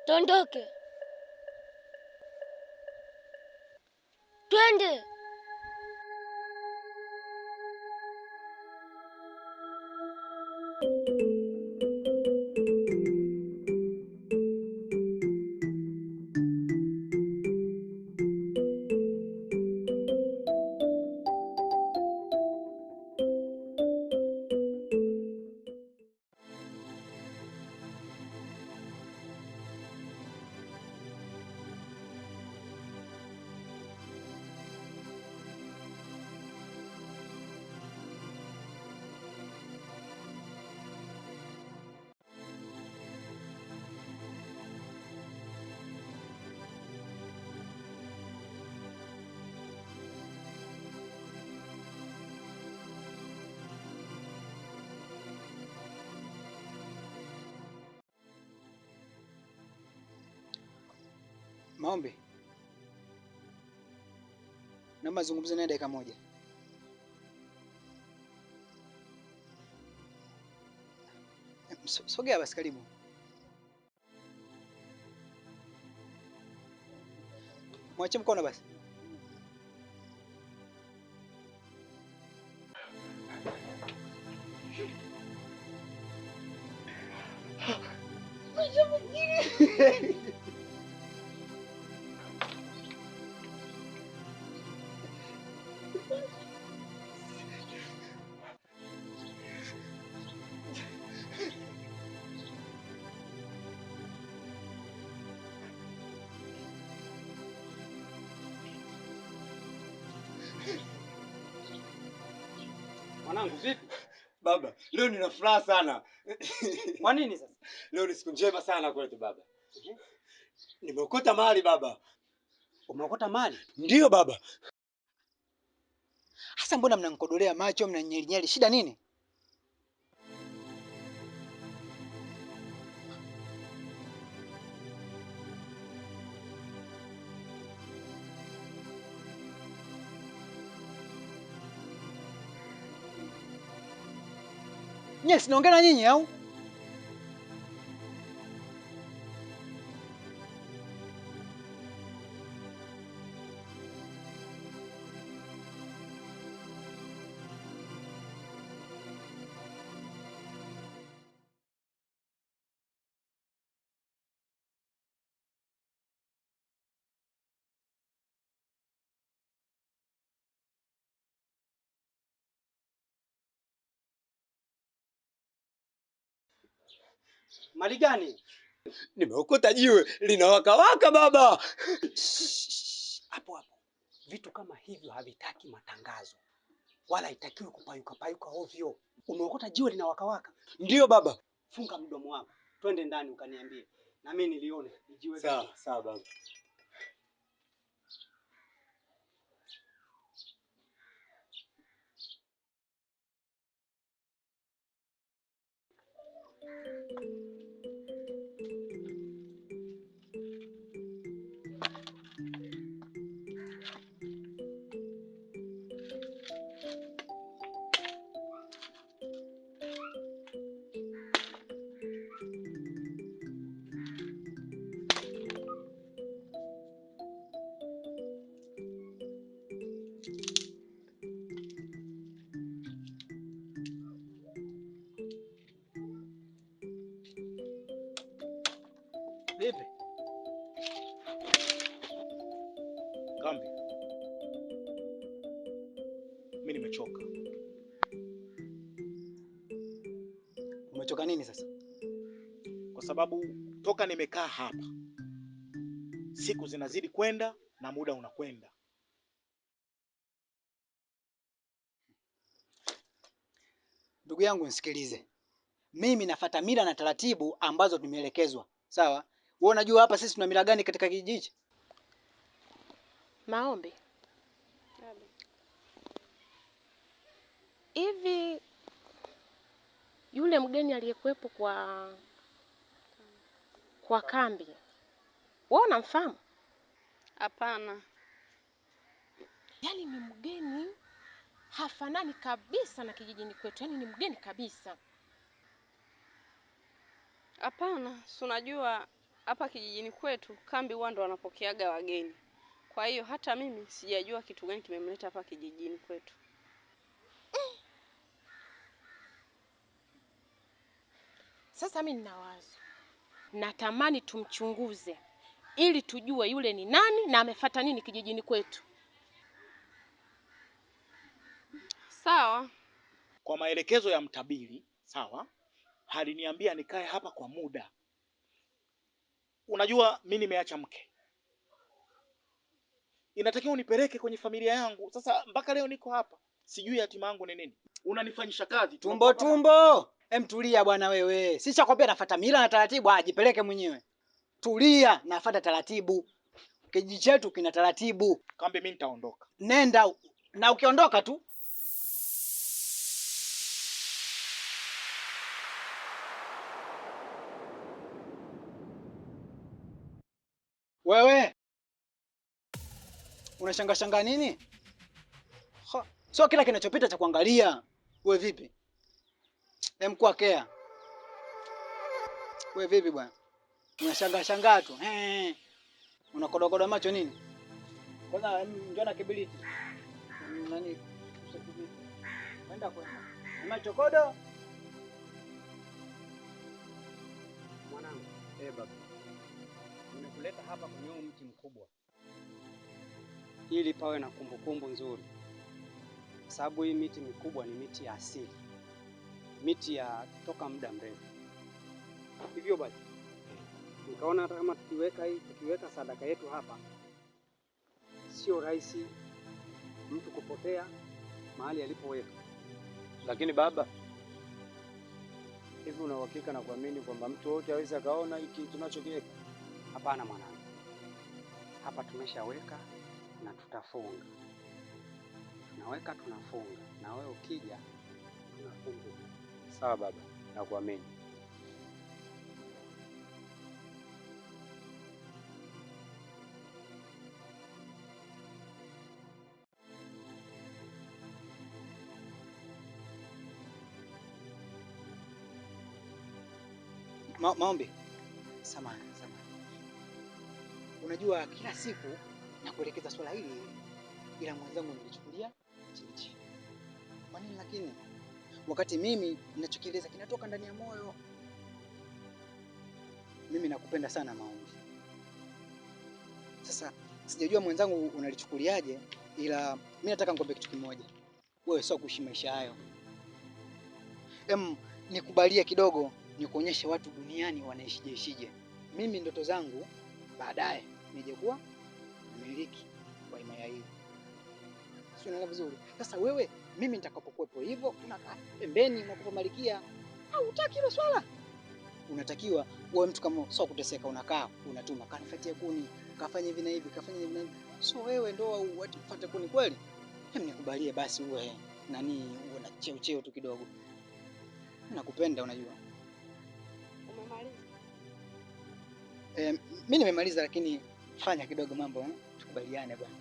Tondoke. Twende. Maombi. Naomba zungumza naye dakika moja. Sogea basi karibu. Mwache mkono basi. Mwanangu vipi? Baba, leo nina furaha sana. Kwa nini sasa? Leo ni siku njema sana kwetu baba. Nimeokota mali baba. Umeokota mali? Ndiyo baba. Hasa mbona mnanikodolea macho, mnanyelinyeli? Shida nini? Yes, naongea na nyinyi au? Mali gani? Nimeokota jiwe linawaka waka baba. Hapo hapo. Vitu kama hivyo havitaki matangazo. Wala haitakiwi kupayuka payuka ovyo. Umeokota jiwe linawaka waka? Ndiyo baba. Funga mdomo wako. Twende ndani ukaniambie. Na mimi nilione jiwe. Sawa, sawa baba. Vipi? Kambi. Mimi nimechoka. Umechoka nini sasa? Kwa sababu toka nimekaa hapa siku zinazidi kwenda na muda unakwenda. Ndugu yangu nisikilize. Mimi nafuata mila na taratibu ambazo tumeelekezwa. Sawa? Wewe unajua hapa sisi tuna mila gani katika kijiji? Maombi. Hivi yule mgeni aliyekuwepo kwa kambi, wewe unamfahamu? Hapana. Yaani ni mgeni hafanani kabisa na kijijini kwetu. Yaani ni mgeni kabisa. Hapana, si unajua hapa kijijini kwetu kambi huwa ndo wanapokeaga wageni. Kwa hiyo hata mimi sijajua kitu gani kimemleta hapa kijijini kwetu. Sasa mimi nina wazo. Natamani tumchunguze ili tujue yule ni nani na amefuata nini kijijini kwetu. Sawa. Kwa maelekezo ya mtabiri, sawa, aliniambia nikae hapa kwa muda. Unajua mimi nimeacha mke, inatakiwa unipeleke kwenye familia yangu. Sasa mpaka leo niko hapa, sijui hatima yangu ni nini. Unanifanyisha kazi tumbo. Tulia bwana wewe. Sisi chakwambia nafuata mila na taratibu, ajipeleke mwenyewe. Tulia, nafuata taratibu. Kijiji chetu kina taratibu. Kambe mimi nitaondoka. Nenda, na ukiondoka tu wewe unashanga nini? Sio kila kinachopita cha kuangalia. Wewe vipi? Kwa kea. Wewe vipi bwana? Unashanga tu. Unakodokoda macho nini? Kwanza njoo na kibiriti. Nani? Kwenda. Macho kodo. Mwanangu, baba. Nimekuleta hapa kwenye huu mti mkubwa ili pawe na kumbukumbu nzuri, kwa sababu hii miti mikubwa ni miti ya asili, miti ya toka muda mrefu. Hivyo basi nikaona hata kama tukiweka sadaka yetu hapa, sio rahisi mtu kupotea mahali alipoweka. Lakini baba, hivi una uhakika na kuamini kwamba mtu wote aweza kaona hiki tunachokiweka? Hapana mwanangu, hapa tumeshaweka na tutafunga. Tunaweka tunafunga, na wewe ukija tunafunga. Sawa baba, nakuamini. Maombi. Samahani. Unajua kila siku nakuelekeza swala hili, ila mwenzangu nilichukulia chini. Kwa nini lakini? Wakati mimi ninachokieleza kinatoka ndani ya moyo. Mimi nakupenda sana Maombi. Sasa sijajua mwenzangu unalichukuliaje, ila mimi nataka nikwambie kitu kimoja. Wewe sio kuishi maisha hayo. Nikubalia kidogo, nikuonyeshe watu duniani wanaishije. Mimi ndoto zangu baadaye nije kuwa mmiliki wa himaya hii. Sio, unaelewa vizuri? Sasa wewe, mimi nitakapokuwepo hivyo, tunakaa pembeni, unakupa malikia. Au hutaki hilo swala? Unatakiwa wewe mtu kama sio kuteseka, unakaa unatuma, kanifuatie kuni, kafanye hivi na hivi, kafanye hivi na hivi. Sio wewe ndio ufuate kuni kweli? Nikubalie basi uwe uwe na cheo tu kidogo. Nakupenda unajua. Umemaliza? Mimi nimemaliza, lakini fanya kidogo mambo tukubaliane bwana.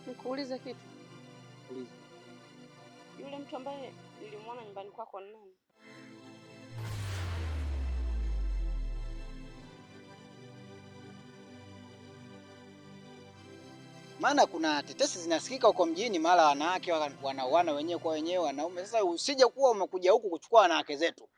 Nikuulize kitu. Uliza. Yule mtu ambaye nilimwona nyumbani kwako ni nani? Maana kuna tetesi zinasikika huko mjini, mara wanawake wanauana wenyewe kwa wenyewe, wanaume. Sasa usije kuwa umekuja huku kuchukua wanawake zetu.